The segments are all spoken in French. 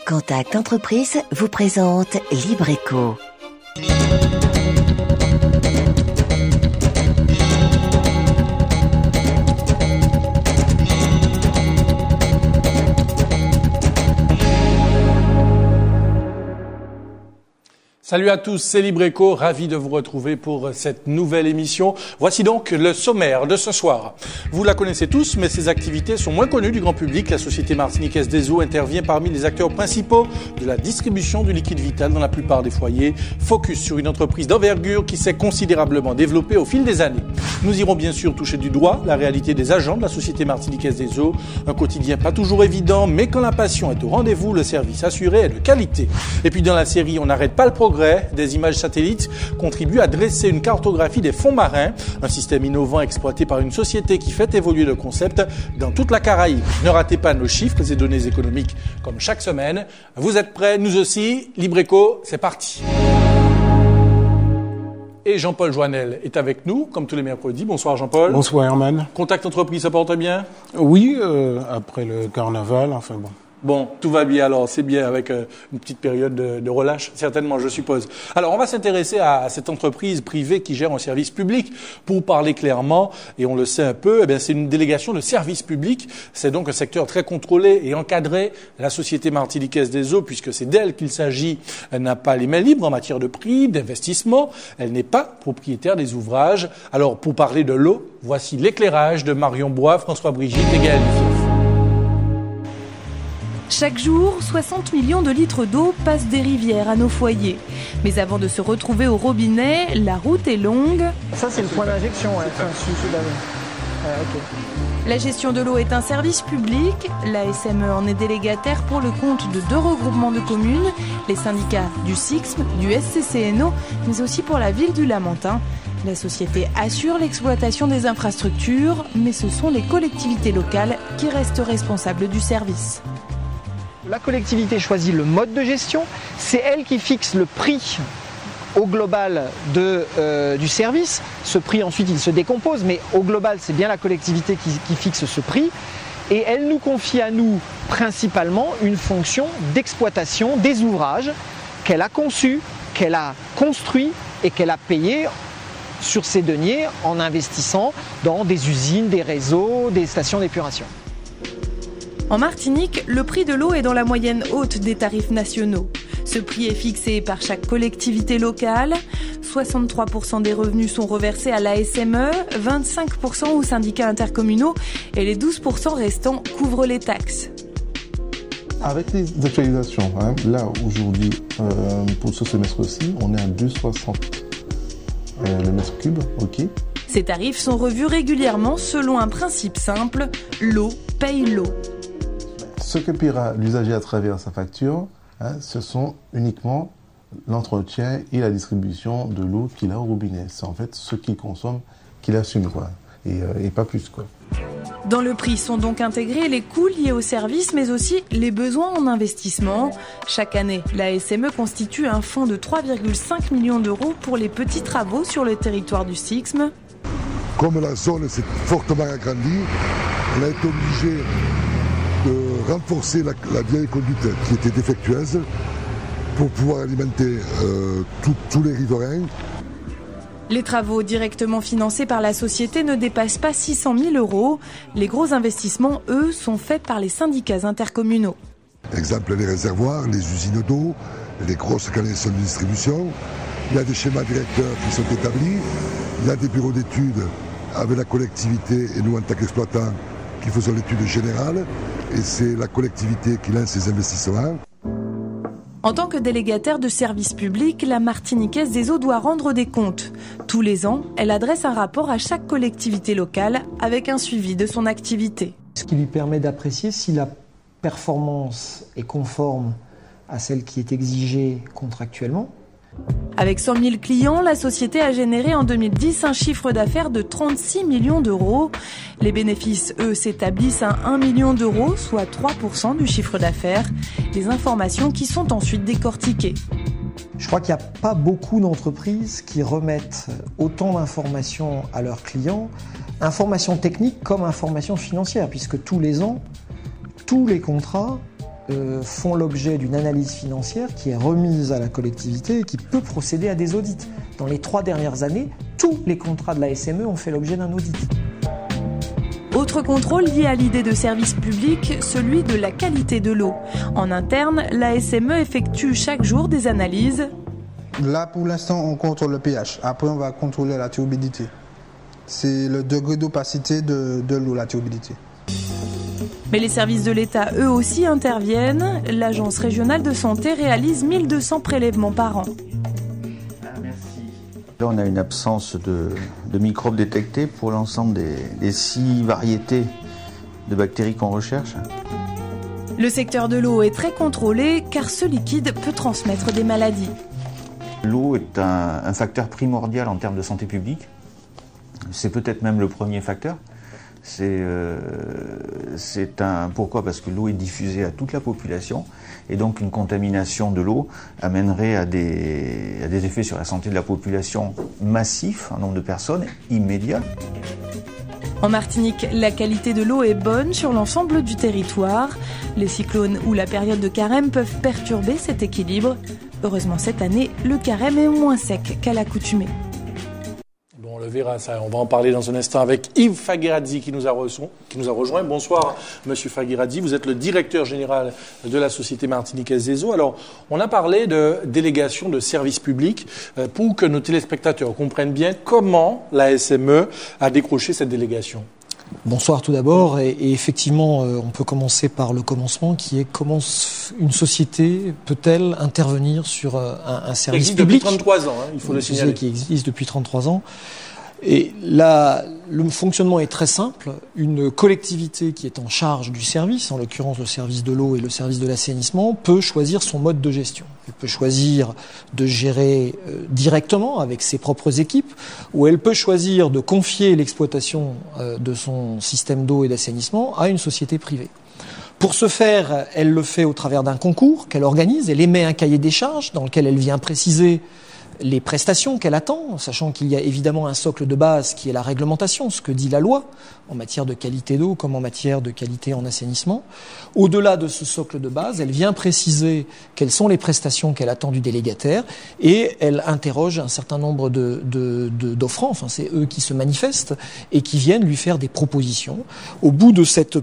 Contact Entreprise vous présente Libreco. Salut à tous, c'est Libreco, ravi de vous retrouver pour cette nouvelle émission. Voici donc le sommaire de ce soir. Vous la connaissez tous, mais ses activités sont moins connues du grand public. La société martiniquaise des eaux intervient parmi les acteurs principaux de la distribution du liquide vital dans la plupart des foyers. Focus sur une entreprise d'envergure qui s'est considérablement développée au fil des années. Nous irons bien sûr toucher du doigt la réalité des agents de la société martiniquaise des eaux. Un quotidien pas toujours évident, mais quand la passion est au rendez-vous, le service assuré est de qualité. Et puis dans la série, on n'arrête pas le progrès. Des images satellites contribuent à dresser une cartographie des fonds marins, un système innovant exploité par une société qui fait évoluer le concept dans toute la Caraïbe. Ne ratez pas nos chiffres et données économiques comme chaque semaine. Vous êtes prêts? Nous aussi. Libreco, c'est parti. Et Jean-Paul Joannel est avec nous, comme tous les mercredis. Bonsoir Jean-Paul. Bonsoir Herman. Contact Entreprise, ça porte bien? Oui, après le carnaval, enfin bon. Bon, tout va bien alors, c'est bien avec une petite période de relâche, certainement, je suppose. Alors, on va s'intéresser à cette entreprise privée qui gère un service public. Pour parler clairement, et on le sait un peu, eh bien, c'est une délégation de service public. C'est donc un secteur très contrôlé et encadré. La société martiniquaise des eaux, puisque c'est d'elle qu'il s'agit, elle n'a pas les mains libres en matière de prix, d'investissement. Elle n'est pas propriétaire des ouvrages. Alors, pour parler de l'eau, voici l'éclairage de Marion Bois, François Brigitte et Gaël Vif. Chaque jour, 60 millions de litres d'eau passent des rivières à nos foyers. Mais avant de se retrouver au robinet, la route est longue. Ça, c'est le point d'injection, ouais. Okay. La gestion de l'eau est un service public. La SME en est délégataire pour le compte de 2 regroupements de communes, les syndicats du SIXM, du SCCNO, mais aussi pour la ville du Lamentin. La société assure l'exploitation des infrastructures, mais ce sont les collectivités locales qui restent responsables du service. La collectivité choisit le mode de gestion, c'est elle qui fixe le prix au global du service. Ce prix ensuite il se décompose, mais au global c'est bien la collectivité qui fixe ce prix. Et elle nous confie à nous principalement une fonction d'exploitation des ouvrages qu'elle a conçus, qu'elle a construits et qu'elle a payés sur ses deniers en investissant dans des usines, des réseaux, des stations d'épuration. En Martinique, le prix de l'eau est dans la moyenne haute des tarifs nationaux. Ce prix est fixé par chaque collectivité locale. 63% des revenus sont reversés à la SME, 25% aux syndicats intercommunaux et les 12% restants couvrent les taxes. Avec les actualisations, là aujourd'hui, pour ce semestre-ci, on est à 2,60 le mètre cube, ok. Ces tarifs sont revus régulièrement selon un principe simple, l'eau paye l'eau. Ce que paiera l'usager à travers sa facture, ce sont uniquement l'entretien et la distribution de l'eau qu'il a au robinet. C'est en fait ce qu'il consomme qu'il assume, quoi, et pas plus, quoi. Dans le prix sont donc intégrés les coûts liés au service, mais aussi les besoins en investissement. Chaque année, la SME constitue un fonds de 3,5 millions d'euros pour les petits travaux sur le territoire du SIXM. Comme la zone s'est fortement agrandie, on a été obligé de renforcer la vieille conduite qui était défectueuse pour pouvoir alimenter tous les riverains. Les travaux directement financés par la société ne dépassent pas 600 000 euros. Les gros investissements, eux, sont faits par les syndicats intercommunaux. Exemple, les réservoirs, les usines d'eau, les grosses canalisations de distribution. Il y a des schémas directeurs qui sont établis. Il y a des bureaux d'études avec la collectivité et nous en tant qu'exploitants qui faisons l'étude générale. Et c'est la collectivité qui lance ces investissements. En tant que délégataire de service public, la Martiniquaise des eaux doit rendre des comptes. Tous les ans, elle adresse un rapport à chaque collectivité locale avec un suivi de son activité. Ce qui lui permet d'apprécier si la performance est conforme à celle qui est exigée contractuellement. Avec 100 000 clients, la société a généré en 2010 un chiffre d'affaires de 36 millions d'euros. Les bénéfices, eux, s'établissent à 1 million d'euros, soit 3% du chiffre d'affaires. Des informations qui sont ensuite décortiquées. Je crois qu'il n'y a pas beaucoup d'entreprises qui remettent autant d'informations à leurs clients, informations techniques comme informations financières, puisque tous les ans, tous les contrats font l'objet d'une analyse financière qui est remise à la collectivité et qui peut procéder à des audits. Dans les 3 dernières années, tous les contrats de la SME ont fait l'objet d'un audit. Autre contrôle lié à l'idée de service public, celui de la qualité de l'eau. En interne, la SME effectue chaque jour des analyses. Là, pour l'instant, on contrôle le pH. Après, on va contrôler la turbidité. C'est le degré d'opacité de l'eau, la turbidité. Mais les services de l'État, eux aussi, interviennent. L'Agence régionale de santé réalise 1200 prélèvements par an. Là, on a une absence de microbes détectés pour l'ensemble des 6 variétés de bactéries qu'on recherche. Le secteur de l'eau est très contrôlé car ce liquide peut transmettre des maladies. L'eau est un facteur primordial en termes de santé publique. C'est peut-être même le premier facteur. Pourquoi ? Parce que l'eau est diffusée à toute la population et donc une contamination de l'eau amènerait à des effets sur la santé de la population massifs, un nombre de personnes immédiat. En Martinique, la qualité de l'eau est bonne sur l'ensemble du territoire. Les cyclones ou la période de carême peuvent perturber cet équilibre. Heureusement, cette année, le carême est moins sec qu'à l'accoutumée. On le verra, ça. On va en parler dans un instant avec Yves Faghiradzi qui nous a rejoint. Bonsoir, Monsieur Faghiradzi. Vous êtes le directeur général de la Société martiniquaise des eaux. Alors, on a parlé de délégation de services publics pour que nos téléspectateurs comprennent bien comment la SME a décroché cette délégation. Bonsoir tout d'abord, et effectivement on peut commencer par le commencement qui est comment une société peut-elle intervenir sur un service public. Depuis 33 ans, il faut le signaler. Qui existe depuis 33 ans. Et là, le fonctionnement est très simple. Une collectivité qui est en charge du service, en l'occurrence le service de l'eau et le service de l'assainissement, peut choisir son mode de gestion. Elle peut choisir de gérer directement avec ses propres équipes, ou elle peut choisir de confier l'exploitation de son système d'eau et d'assainissement à une société privée. Pour ce faire, elle le fait au travers d'un concours qu'elle organise. Elle émet un cahier des charges dans lequel elle vient préciser les prestations qu'elle attend, sachant qu'il y a évidemment un socle de base qui est la réglementation, ce que dit la loi en matière de qualité d'eau comme en matière de qualité en assainissement. Au-delà de ce socle de base, elle vient préciser quelles sont les prestations qu'elle attend du délégataire et elle interroge un certain nombre d'offrants, enfin c'est eux qui se manifestent et qui viennent lui faire des propositions. Au bout de cette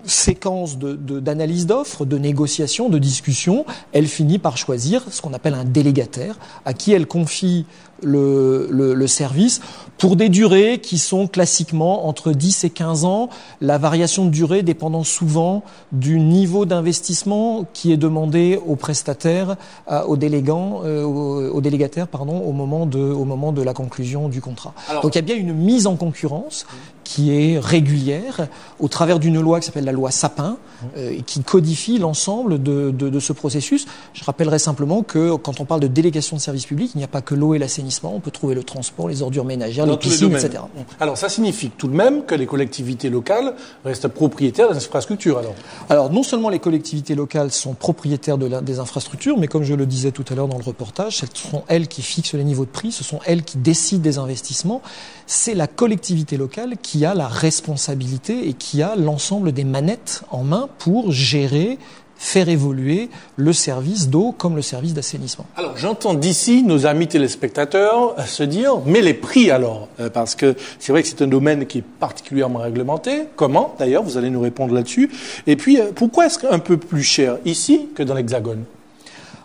séquence d'analyse d'offres, de négociations, de discussions, elle finit par choisir ce qu'on appelle un délégataire, à qui elle confie le service pour des durées qui sont classiquement entre 10 et 15 ans, la variation de durée dépendant souvent du niveau d'investissement qui est demandé aux prestataires, aux délégataires, au moment de la conclusion du contrat. Alors, donc il y a bien une mise en concurrence qui est régulière au travers d'une loi qui s'appelle la loi Sapin, qui codifie l'ensemble de ce processus. Je rappellerai simplement que quand on parle de délégation de services publics, il n'y a pas que l'eau et l'assainissement, on peut trouver le transport, les ordures ménagères, les piscines, etc. Alors ça signifie tout de même que les collectivités locales restent propriétaires des infrastructures alors non seulement les collectivités locales sont propriétaires des infrastructures, mais comme je le disais tout à l'heure dans le reportage, ce sont elles qui fixent les niveaux de prix, ce sont elles qui décident des investissements. C'est la collectivité locale qui a la responsabilité et qui a l'ensemble des manettes en main pour gérer, faire évoluer le service d'eau comme le service d'assainissement. Alors j'entends d'ici nos amis téléspectateurs se dire mais les prix alors parce que c'est vrai que c'est un domaine qui est particulièrement réglementé. Comment d'ailleurs, vous allez nous répondre là-dessus. Et puis pourquoi est-ce qu'un peu plus cher ici que dans l'Hexagone?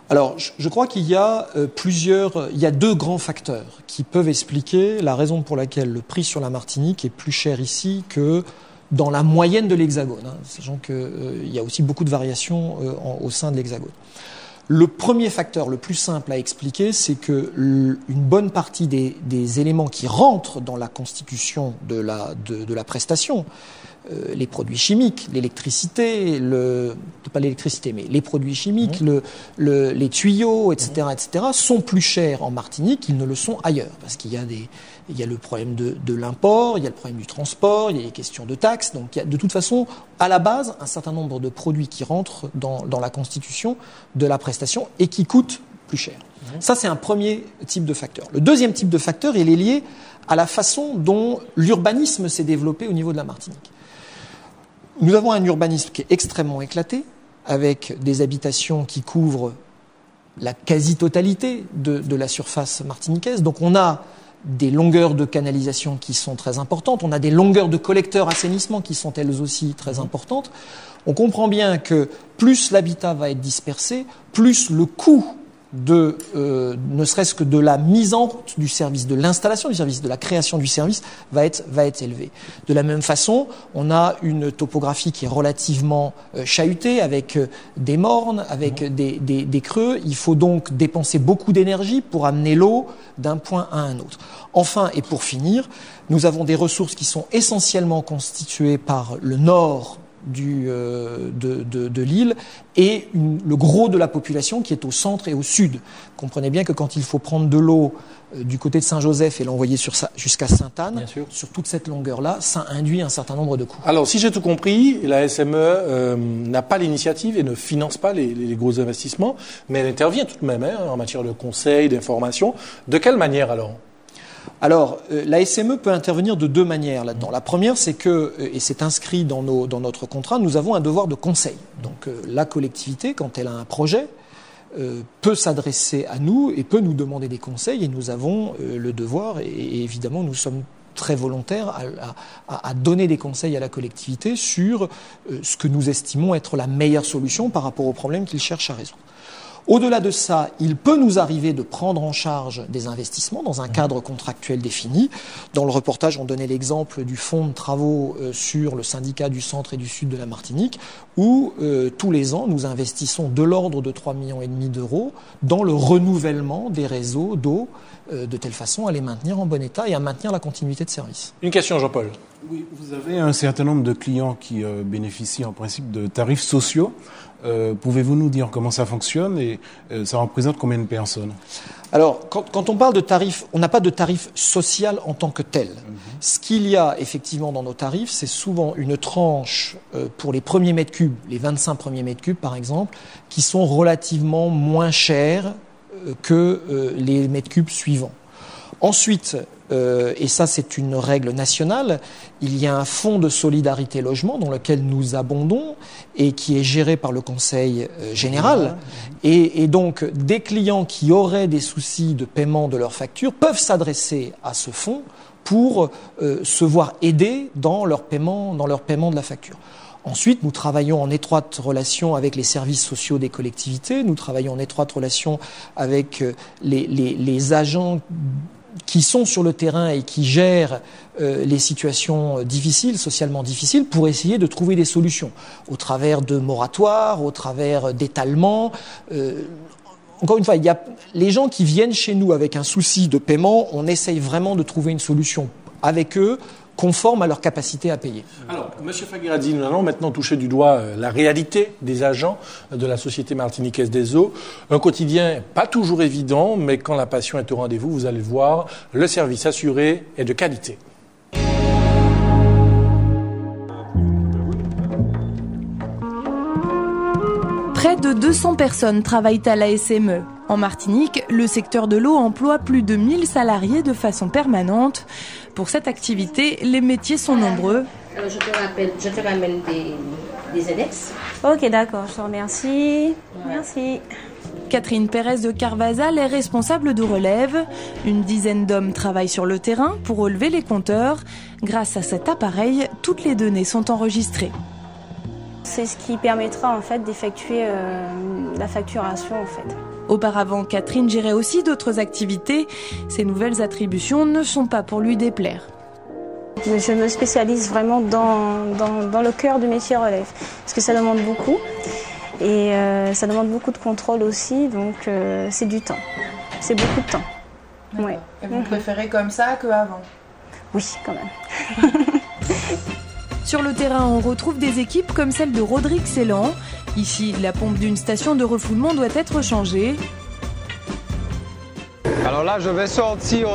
Alors, je crois qu'il y a il y a 2 grands facteurs qui peuvent expliquer la raison pour laquelle le prix sur la Martinique est plus cher ici que dans la moyenne de l'Hexagone, sachant qu'il y a aussi beaucoup de variations au sein de l'Hexagone. Le premier facteur, le plus simple à expliquer, c'est que une bonne partie des éléments qui rentrent dans la constitution de la prestation, les produits chimiques, l'électricité, pas l'électricité, mais les produits chimiques, les tuyaux, etc., sont plus chers en Martinique qu'ils ne le sont ailleurs, parce qu'il y a le problème de l'import, il y a le problème du transport, il y a les questions de taxes. Donc il y a de toute façon, à la base, un certain nombre de produits qui rentrent dans la constitution de la prestation et qui coûtent plus cher. Ça, c'est un premier type de facteur. Le deuxième type de facteur, il est lié à la façon dont l'urbanisme s'est développé au niveau de la Martinique. Nous avons un urbanisme qui est extrêmement éclaté, avec des habitations qui couvrent la quasi-totalité de la surface martiniquaise. Donc on a des longueurs de canalisation qui sont très importantes, on a des longueurs de collecteurs assainissement qui sont elles aussi très importantes. On comprend bien que plus l'habitat va être dispersé, plus le coût ne serait-ce que de la mise en route du service, de l'installation du service, de la création du service va être élevé. De la même façon, on a une topographie qui est relativement chahutée, avec des mornes, avec des creux. Il faut donc dépenser beaucoup d'énergie pour amener l'eau d'un point à un autre. Enfin, et pour finir, nous avons des ressources qui sont essentiellement constituées par le nord de l'île et le gros de la population qui est au centre et au sud. Comprenez bien que quand il faut prendre de l'eau du côté de Saint-Joseph et l'envoyer jusqu'à Sainte-Anne, sur toute cette longueur-là, ça induit un certain nombre de coûts. Alors, si j'ai tout compris, la SME n'a pas l'initiative et ne finance pas les gros investissements, mais elle intervient tout de même en matière de conseil, d'information. De quelle manière alors ? Alors, la SME peut intervenir de deux manières là-dedans. La première, c'est que, et c'est inscrit dans notre contrat, nous avons un devoir de conseil. Donc, la collectivité, quand elle a un projet, peut s'adresser à nous et peut nous demander des conseils, et nous avons le devoir, et évidemment, nous sommes très volontaires à donner des conseils à la collectivité sur ce que nous estimons être la meilleure solution par rapport aux problèmes qu'ils cherchent à résoudre. Au-delà de ça, il peut nous arriver de prendre en charge des investissements dans un cadre contractuel défini. Dans le reportage, on donnait l'exemple du fonds de travaux sur le syndicat du centre et du sud de la Martinique, où tous les ans, nous investissons de l'ordre de 3,5 millions d'euros dans le renouvellement des réseaux d'eau, de telle façon à les maintenir en bon état et à maintenir la continuité de service. Une question, Jean-Paul. Oui, vous avez un certain nombre de clients qui bénéficient en principe de tarifs sociaux. Pouvez-vous nous dire comment ça fonctionne et ça représente combien de personnes ? Alors, quand on parle de tarifs, on n'a pas de tarif social en tant que tel. Ce qu'il y a effectivement dans nos tarifs, c'est souvent une tranche pour les premiers mètres cubes, les 25 premiers mètres cubes par exemple, qui sont relativement moins chers que les mètres cubes suivants. Ensuite, et ça c'est une règle nationale, il y a un fonds de solidarité logement dans lequel nous abondons et qui est géré par le Conseil général. Et donc, des clients qui auraient des soucis de paiement de leurs factures peuvent s'adresser à ce fonds pour se voir aider dans leur paiement de la facture. Ensuite, nous travaillons en étroite relation avec les services sociaux des collectivités, nous travaillons en étroite relation avec les agents qui sont sur le terrain et qui gèrent les situations difficiles, socialement difficiles, pour essayer de trouver des solutions, au travers de moratoires, au travers d'étalements. Encore une fois, il y a les gens qui viennent chez nous avec un souci de paiement, on essaye vraiment de trouver une solution avec eux, conforme à leur capacité à payer. Alors, M. Faguiradi, nous allons maintenant toucher du doigt la réalité des agents de la Société martiniquaise des eaux. Un quotidien pas toujours évident, mais quand la passion est au rendez-vous, vous allez le voir, le service assuré est de qualité. Près de 200 personnes travaillent à la SME. En Martinique, le secteur de l'eau emploie plus de 1000 salariés de façon permanente. Pour cette activité, les métiers sont nombreux. Je te ramène des index. Ok, d'accord, je te remercie. Merci. Catherine Pérez de Carvazal est responsable de relève. Une dizaine d'hommes travaillent sur le terrain pour relever les compteurs. Grâce à cet appareil, toutes les données sont enregistrées. C'est ce qui permettra en fait d'effectuer la facturation en fait. Auparavant, Catherine gérait aussi d'autres activités. Ces nouvelles attributions ne sont pas pour lui déplaire. Je me spécialise vraiment dans le cœur du métier relève, parce que ça demande beaucoup et ça demande beaucoup de contrôle aussi, donc c'est du temps, c'est beaucoup de temps. Ouais. Et vous préférez comme ça qu'avant ? Oui, quand même. Sur le terrain, on retrouve des équipes comme celle de Rodrigue Célan. Ici, la pompe d'une station de refoulement doit être changée. Alors là, je vais sortir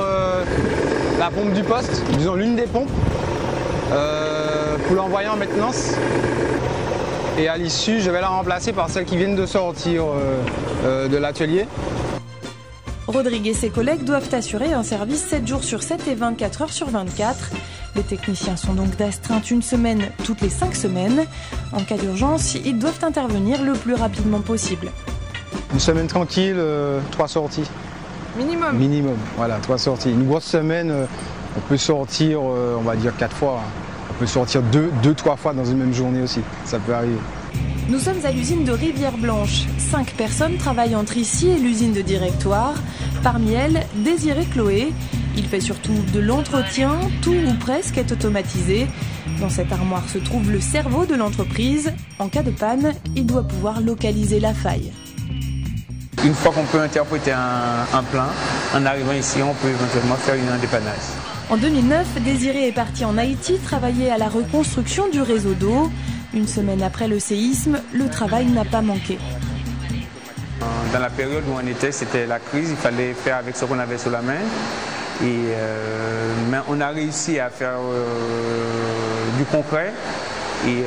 la pompe du poste, disons l'une des pompes, pour l'envoyer en maintenance. Et à l'issue, je vais la remplacer par celles qui viennent de sortir de l'atelier. Rodrigue et ses collègues doivent assurer un service 7 jours sur 7 et 24 heures sur 24. Les techniciens sont donc d'astreinte une semaine toutes les 5 semaines. En cas d'urgence, ils doivent intervenir le plus rapidement possible. Une semaine tranquille, 3 sorties. Minimum. Minimum, voilà, 3 sorties. Une grosse semaine, on peut sortir, on va dire 4 fois. On peut sortir 2-3 fois dans une même journée aussi, ça peut arriver. Nous sommes à l'usine de Rivière-Blanche. 5 personnes travaillent entre ici et l'usine de Directoire. Parmi elles, Désiré Chloé. Il fait surtout de l'entretien, tout ou presque est automatisé. Dans cette armoire se trouve le cerveau de l'entreprise. En cas de panne, il doit pouvoir localiser la faille. Une fois qu'on peut interpréter un plein, en arrivant ici, on peut éventuellement faire un dépannage. En 2009, Désiré est parti en Haïti travailler à la reconstruction du réseau d'eau. Une semaine après le séisme, le travail n'a pas manqué. Dans la période où on était, c'était la crise, il fallait faire avec ce qu'on avait sous la main. Mais on a réussi à faire du concret et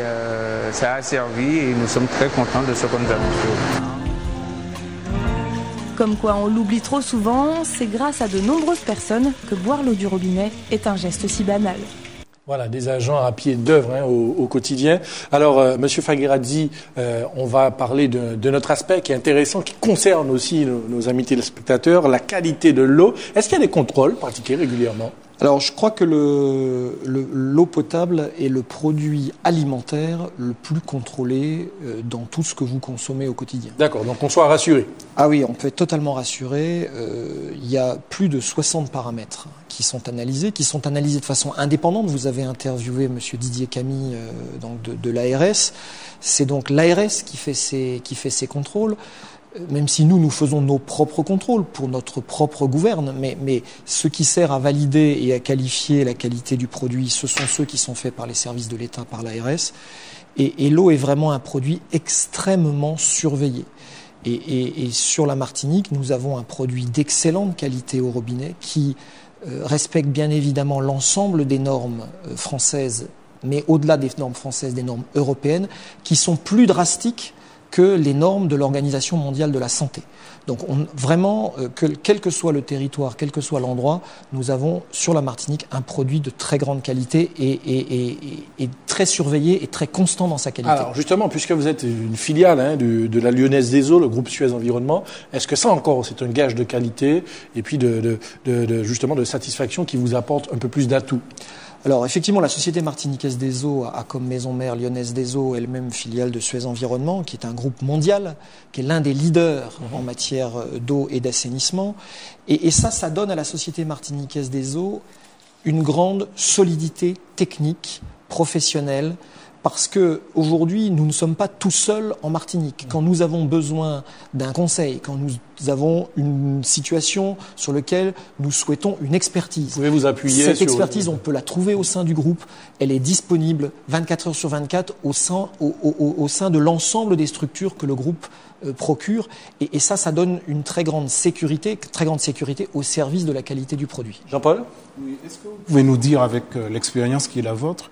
ça a servi et nous sommes très contents de ce que nous avons fait. Comme quoi on l'oublie trop souvent, c'est grâce à de nombreuses personnes que boire l'eau du robinet est un geste si banal. Voilà, des agents à pied d'œuvre au quotidien. Alors, Monsieur Fagheradzi, on va parler de notre aspect qui est intéressant, qui concerne aussi nos amis téléspectateurs, la qualité de l'eau. Est-ce qu'il y a des contrôles pratiqués régulièrement ? Alors, je crois que l'eau potable est le produit alimentaire le plus contrôlé dans tout ce que vous consommez au quotidien. D'accord, donc on soit rassuré. Ah oui, on peut être totalement rassuré. Il y a plus de 60 paramètres qui sont analysés de façon indépendante. Vous avez interviewé Monsieur Didier Camille donc de l'ARS. C'est donc l'ARS qui fait ces contrôles. Même si nous faisons nos propres contrôles pour notre propre gouverne, mais ce qui sert à valider et à qualifier la qualité du produit, ce sont ceux qui sont faits par les services de l'État, par l'ARS. Et l'eau est vraiment un produit extrêmement surveillé. Et sur la Martinique, nous avons un produit d'excellente qualité au robinet qui respecte bien évidemment l'ensemble des normes françaises, mais au-delà des normes françaises, des normes européennes, qui sont plus drastiques que les normes de l'Organisation mondiale de la santé. Donc vraiment, quel que soit le territoire, quel que soit l'endroit, nous avons sur la Martinique un produit de très grande qualité et très surveillé et très constant dans sa qualité. Alors justement, puisque vous êtes une filiale de la Lyonnaise des Eaux, le groupe Suez Environnement, est-ce que ça encore c'est un gage de qualité et puis justement de satisfaction qui vous apporte un peu plus d'atouts ? Alors effectivement, la Société Martiniquaise des Eaux a comme maison mère Lyonnaise des Eaux, elle-même filiale de Suez Environnement, qui est un groupe mondial, qui est l'un des leaders en matière d'eau et d'assainissement. Et ça donne à la Société Martiniquaise des Eaux une grande solidité technique, professionnelle, parce que aujourd'hui, nous ne sommes pas tout seuls en Martinique. Quand nous avons besoin d'un conseil, quand nous avons une situation sur laquelle nous souhaitons une expertise, vous pouvez vous appuyer cette expertise, on peut la trouver au sein du groupe. Elle est disponible 24 heures sur 24 au sein de l'ensemble des structures que le groupe procure. Et ça donne une très grande sécurité au service de la qualité du produit. Jean-Paul ? Oui, est-ce que vous pouvez nous dire, avec l'expérience qui est la vôtre,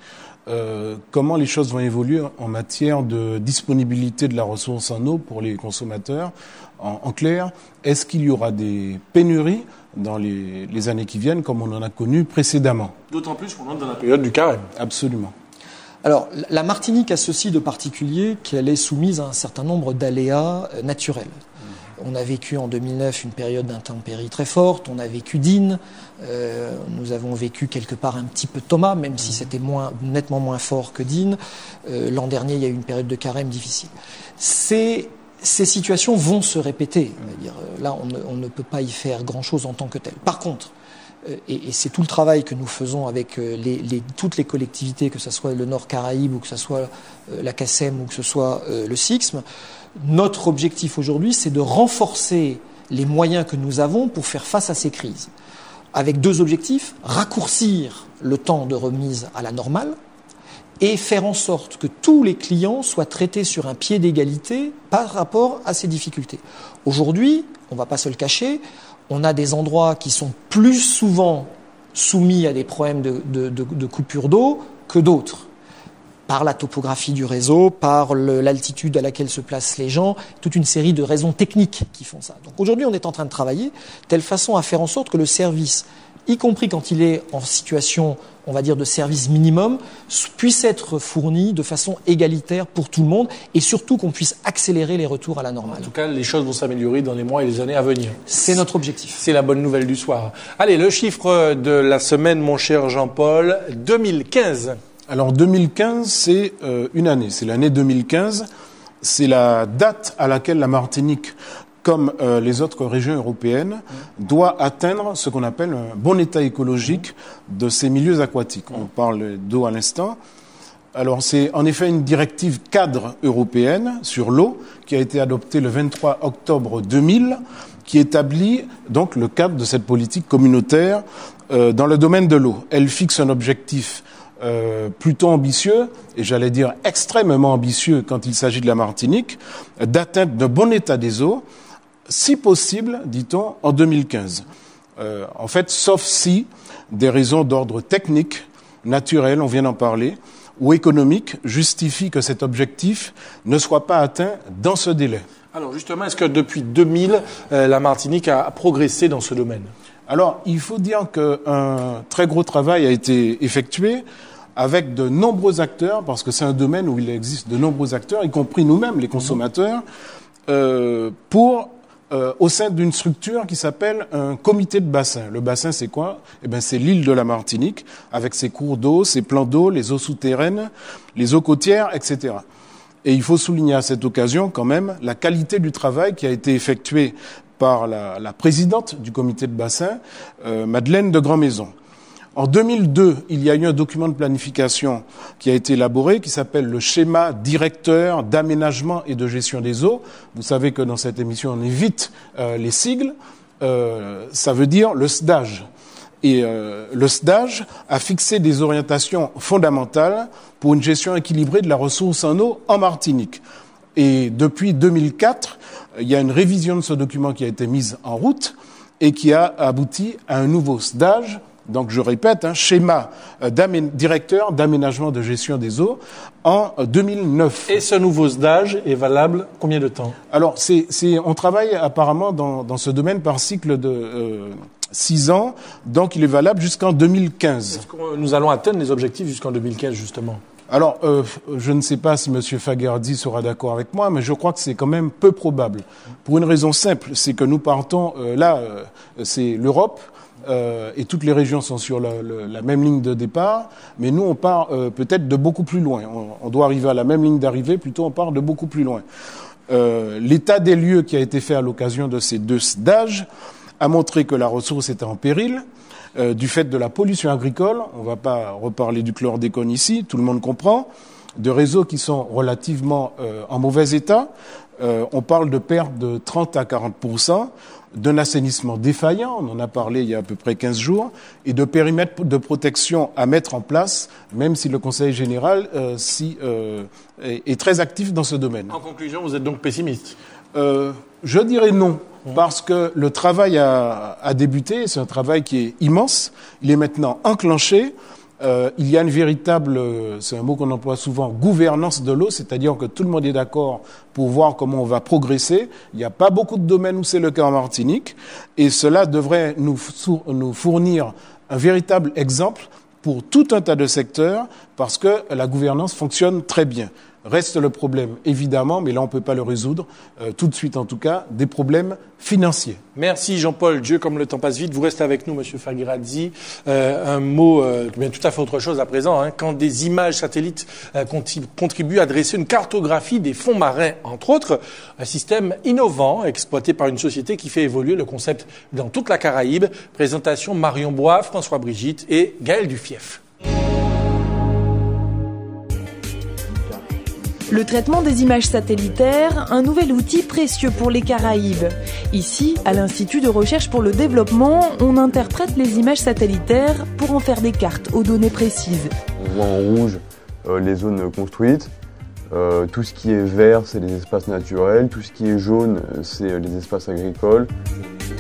comment les choses vont évoluer en matière de disponibilité de la ressource en eau pour les consommateurs ? En clair, est-ce qu'il y aura des pénuries dans les années qui viennent, comme on en a connu précédemment ? D'autant plus qu'on entre dans la période du carême. Absolument. Alors, la Martinique a ceci de particulier qu'elle est soumise à un certain nombre d'aléas naturels. On a vécu en 2009 une période d'intempéries très forte, on a vécu Dine, nous avons vécu quelque part un petit peu Thomas, même si c'était nettement moins fort que Dine. L'an dernier, il y a eu une période de carême difficile. Ces situations vont se répéter. Là, on ne peut pas y faire grand-chose en tant que tel. Par contre, et c'est tout le travail que nous faisons avec toutes les collectivités, que ce soit le Nord Caraïbe ou que ce soit la CACEM ou que ce soit le SIXM, notre objectif aujourd'hui, c'est de renforcer les moyens que nous avons pour faire face à ces crises. Avec deux objectifs, raccourcir le temps de remise à la normale et faire en sorte que tous les clients soient traités sur un pied d'égalité par rapport à ces difficultés. Aujourd'hui, on ne va pas se le cacher, on a des endroits qui sont plus souvent soumis à des problèmes de coupure d'eau que d'autres. Par la topographie du réseau, par l'altitude à laquelle se placent les gens, toute une série de raisons techniques qui font ça. Donc aujourd'hui, on est en train de travailler de telle façon à faire en sorte que le service y compris quand il est en situation, on va dire, de service minimum, puisse être fourni de façon égalitaire pour tout le monde et surtout qu'on puisse accélérer les retours à la normale. En tout cas, les choses vont s'améliorer dans les mois et les années à venir. C'est notre objectif. C'est la bonne nouvelle du soir. Allez, le chiffre de la semaine, mon cher Jean-Paul, 2015. Alors 2015, c'est une année, c'est l'année 2015. C'est la date à laquelle la Martinique, comme les autres régions européennes, doit atteindre ce qu'on appelle un bon état écologique de ses milieux aquatiques. On parle d'eau à l'instant. Alors c'est en effet une directive cadre européenne sur l'eau qui a été adoptée le 23 octobre 2000, qui établit donc le cadre de cette politique communautaire dans le domaine de l'eau. Elle fixe un objectif plutôt ambitieux, et j'allais dire extrêmement ambitieux quand il s'agit de la Martinique, d'atteindre de bon état des eaux, si possible, dit-on, en 2015. En fait, sauf si des raisons d'ordre technique, naturel, on vient d'en parler, ou économique, justifient que cet objectif ne soit pas atteint dans ce délai. Alors justement, est-ce que depuis 2000, la Martinique a progressé dans ce domaine ? Alors, il faut dire qu'un très gros travail a été effectué avec de nombreux acteurs, parce que c'est un domaine où il existe de nombreux acteurs, y compris nous-mêmes, les consommateurs, au sein d'une structure qui s'appelle un comité de bassin. Le bassin, c'est quoi ? Eh bien, c'est l'île de la Martinique, avec ses cours d'eau, ses plans d'eau, les eaux souterraines, les eaux côtières, etc. Et il faut souligner à cette occasion, quand même, la qualité du travail qui a été effectué par la présidente du comité de bassin, Madeleine de Grandmaison. En 2002, il y a eu un document de planification qui a été élaboré, qui s'appelle le schéma directeur d'aménagement et de gestion des eaux. Vous savez que dans cette émission, on évite les sigles. Ça veut dire le SDAGE. Et le SDAGE a fixé des orientations fondamentales pour une gestion équilibrée de la ressource en eau en Martinique. Et depuis 2004, il y a une révision de ce document qui a été mise en route et qui a abouti à un nouveau SDAGE. Donc, je répète, schéma directeur d'aménagement de gestion des eaux en 2009. Et ce nouveau SDAGE est valable combien de temps ? Alors, on travaille apparemment dans ce domaine par cycle de 6 ans, donc il est valable jusqu'en 2015. Est-ce que nous allons atteindre les objectifs jusqu'en 2015, justement ? Alors, je ne sais pas si M. Faguerdi sera d'accord avec moi, mais je crois que c'est quand même peu probable. Pour une raison simple, c'est que nous partons, c'est l'Europe, et toutes les régions sont sur la même ligne de départ, mais nous, on part peut-être de beaucoup plus loin. On doit arriver à la même ligne d'arrivée, plutôt on part de beaucoup plus loin. L'état des lieux qui a été fait à l'occasion de ces deux SDAGE a montré que la ressource était en péril, du fait de la pollution agricole, on ne va pas reparler du chlordécone ici, tout le monde comprend, de réseaux qui sont relativement en mauvais état, on parle de pertes de 30 à 40%, d'un assainissement défaillant, on en a parlé il y a à peu près 15 jours, et de périmètres de protection à mettre en place, même si le Conseil général est très actif dans ce domaine. En conclusion, vous êtes donc pessimiste ? Je dirais non, parce que le travail a débuté, c'est un travail qui est immense, il est maintenant enclenché. Il y a une véritable, c'est un mot qu'on emploie souvent, gouvernance de l'eau, c'est-à-dire que tout le monde est d'accord pour voir comment on va progresser. Il n'y a pas beaucoup de domaines où c'est le cas en Martinique, et cela devrait nous fournir un véritable exemple pour tout un tas de secteurs, parce que la gouvernance fonctionne très bien. Reste le problème, évidemment, mais là on ne peut pas le résoudre, tout de suite en tout cas, des problèmes financiers. Merci Jean-Paul. Dieu, comme le temps passe vite, vous restez avec nous, Monsieur Fagueradi. Un mot, bien tout à fait autre chose à présent. Quand des images satellites contribuent à dresser une cartographie des fonds marins, entre autres, un système innovant exploité par une société qui fait évoluer le concept dans toute la Caraïbe. Présentation Marion Bois, François Brigitte et Gaël Dufief. Le traitement des images satellitaires, un nouvel outil précieux pour les Caraïbes. Ici, à l'Institut de recherche pour le développement, on interprète les images satellitaires pour en faire des cartes aux données précises. On voit en rouge les zones construites, tout ce qui est vert, c'est les espaces naturels, tout ce qui est jaune, c'est les espaces agricoles.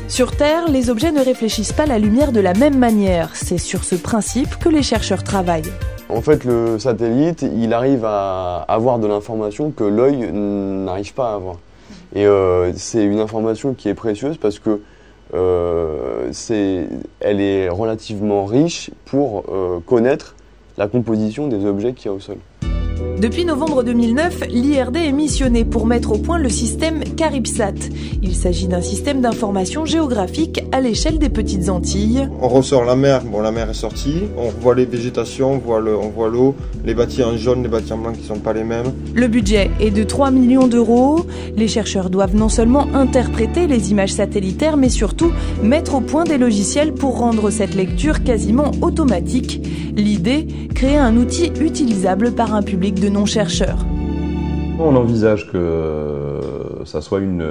Sur Terre, les objets ne réfléchissent pas la lumière de la même manière. C'est sur ce principe que les chercheurs travaillent. En fait, le satellite, il arrive à avoir de l'information que l'œil n'arrive pas à avoir. Et c'est une information qui est précieuse parce que elle est relativement riche pour connaître la composition des objets qu'il y a au sol. Depuis novembre 2009, l'IRD est missionné pour mettre au point le système CaribSat. Il s'agit d'un système d'information géographique à l'échelle des petites Antilles. On ressort la mer, la mer est sortie, on voit les végétations, on voit l'eau, les bâtiments jaunes, les bâtiments blancs qui ne sont pas les mêmes. Le budget est de 3 millions d'euros. Les chercheurs doivent non seulement interpréter les images satellitaires, mais surtout mettre au point des logiciels pour rendre cette lecture quasiment automatique. L'idée, créer un outil utilisable par un public de non-chercheurs. On envisage que ça soit une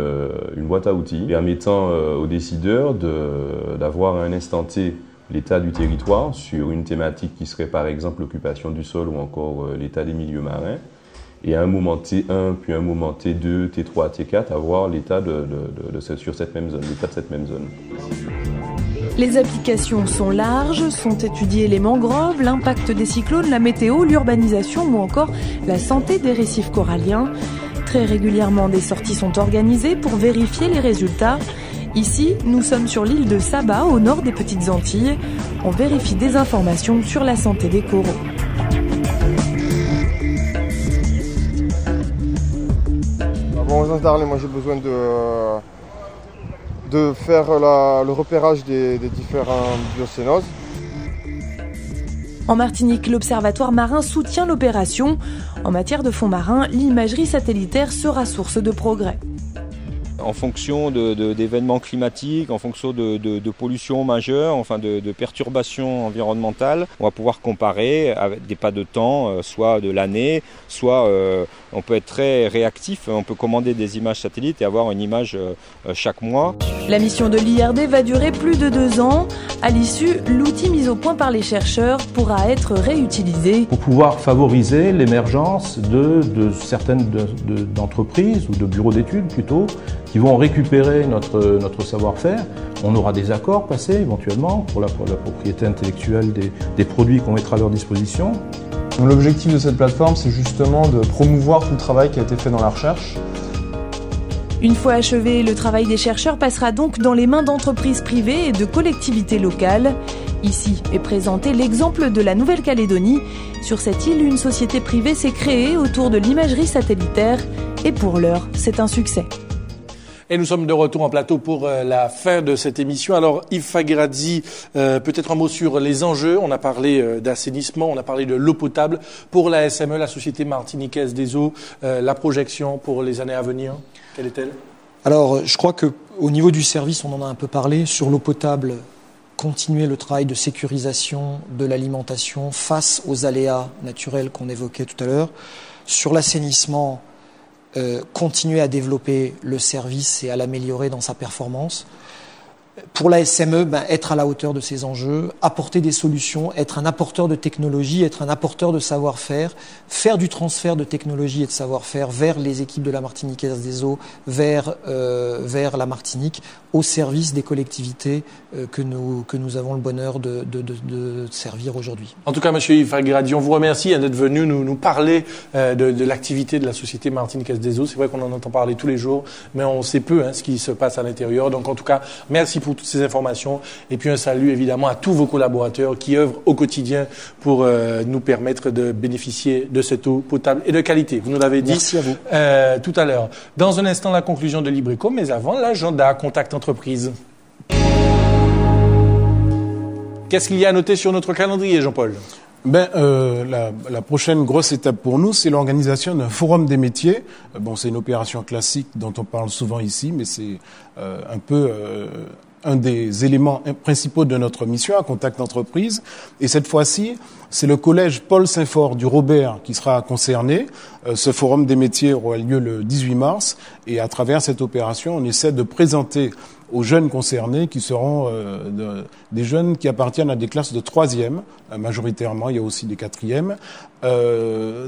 boîte à outils permettant aux décideurs d'avoir à un instant T l'état du territoire sur une thématique qui serait par exemple l'occupation du sol ou encore l'état des milieux marins, et à un moment T1 puis un moment T2, T3, T4 avoir l'état sur cette même zone, l'état de cette même zone. Les applications sont larges, sont étudiées les mangroves, l'impact des cyclones, la météo, l'urbanisation ou encore la santé des récifs coralliens. Très régulièrement, des sorties sont organisées pour vérifier les résultats. Ici, nous sommes sur l'île de Saba, au nord des Petites Antilles. On vérifie des informations sur la santé des coraux. Bon, aux Darley, moi j'ai besoin de faire le repérage des différents biocénoses. En Martinique, l'Observatoire marin soutient l'opération. En matière de fonds marins, l'imagerie satellitaire sera source de progrès. En fonction d'événements climatiques, en fonction de pollution majeure, enfin de perturbations environnementales, on va pouvoir comparer avec des pas de temps, soit de l'année, soit on peut être très réactif, on peut commander des images satellites et avoir une image chaque mois. La mission de l'IRD va durer plus de 2 ans. À l'issue, l'outil mis au point par les chercheurs pourra être réutilisé. Pour pouvoir favoriser l'émergence de certaines d'entreprises ou de bureaux d'études plutôt, qui vont récupérer notre savoir-faire. On aura des accords passés éventuellement pour la propriété intellectuelle des produits qu'on mettra à leur disposition. L'objectif de cette plateforme, c'est justement de promouvoir tout le travail qui a été fait dans la recherche. Une fois achevé, le travail des chercheurs passera donc dans les mains d'entreprises privées et de collectivités locales. Ici est présenté l'exemple de la Nouvelle-Calédonie. Sur cette île, une société privée s'est créée autour de l'imagerie satellitaire et pour l'heure, c'est un succès. Et nous sommes de retour en plateau pour la fin de cette émission. Alors Yves Faghiradzi, peut-être un mot sur les enjeux. On a parlé d'assainissement, on a parlé de l'eau potable. Pour la SME, la Société Martiniquaise des Eaux, la projection pour les années à venir, quelle est-elle ? Alors je crois qu'au niveau du service, on en a un peu parlé, sur l'eau potable, continuer le travail de sécurisation de l'alimentation face aux aléas naturels qu'on évoquait tout à l'heure. Sur l'assainissement, continuer à développer le service et à l'améliorer dans sa performance. Pour la SME, être à la hauteur de ces enjeux, apporter des solutions, être un apporteur de technologie, être un apporteur de savoir-faire, faire du transfert de technologie et de savoir-faire vers les équipes de la Martiniquaise des Eaux, vers la Martinique, au service des collectivités que nous avons le bonheur de servir aujourd'hui. En tout cas, Monsieur Yves Faghiradzi, on vous remercie d'être venu nous parler de l'activité de la Société Martiniquaise des Eaux. C'est vrai qu'on en entend parler tous les jours, mais on sait peu ce qui se passe à l'intérieur. Donc, en tout cas, merci pour toutes ces informations. Et puis, un salut évidemment à tous vos collaborateurs qui œuvrent au quotidien pour nous permettre de bénéficier de cette eau potable et de qualité. Vous nous l'avez dit. Merci à vous. Tout à l'heure. Dans un instant, la conclusion de Libreco, mais avant, l'agenda Contact Entreprise. Qu'est-ce qu'il y a à noter sur notre calendrier, Jean-Paul ? La prochaine grosse étape pour nous, c'est l'organisation d'un forum des métiers. C'est une opération classique dont on parle souvent ici, mais c'est un peu un des éléments principaux de notre mission à Contact Entreprise. Et cette fois-ci, c'est le collège Paul Saint-Fort du Robert qui sera concerné. Ce forum des métiers aura lieu le 18 mars. Et à travers cette opération, on essaie de présenter aux jeunes concernés qui seront des jeunes qui appartiennent à des classes de 3e, majoritairement, il y a aussi des 4e,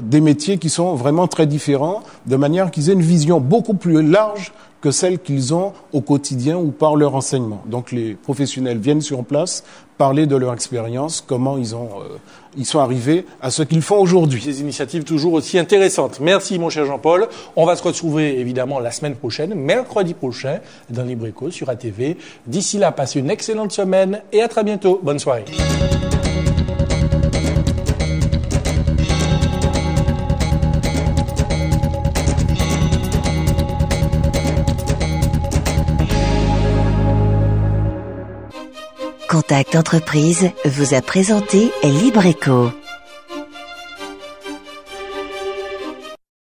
des métiers qui sont vraiment très différents, de manière qu'ils aient une vision beaucoup plus large que celle qu'ils ont au quotidien ou par leur enseignement. Donc les professionnels viennent sur place parler de leur expérience, comment ils sont arrivés à ce qu'ils font aujourd'hui. Des initiatives toujours aussi intéressantes. Merci mon cher Jean-Paul. On va se retrouver évidemment la semaine prochaine, mercredi prochain, dans Libre Éco sur ATV. D'ici là, passez une excellente semaine et à très bientôt. Bonne soirée. Contact Entreprise vous a présenté Libre Éco.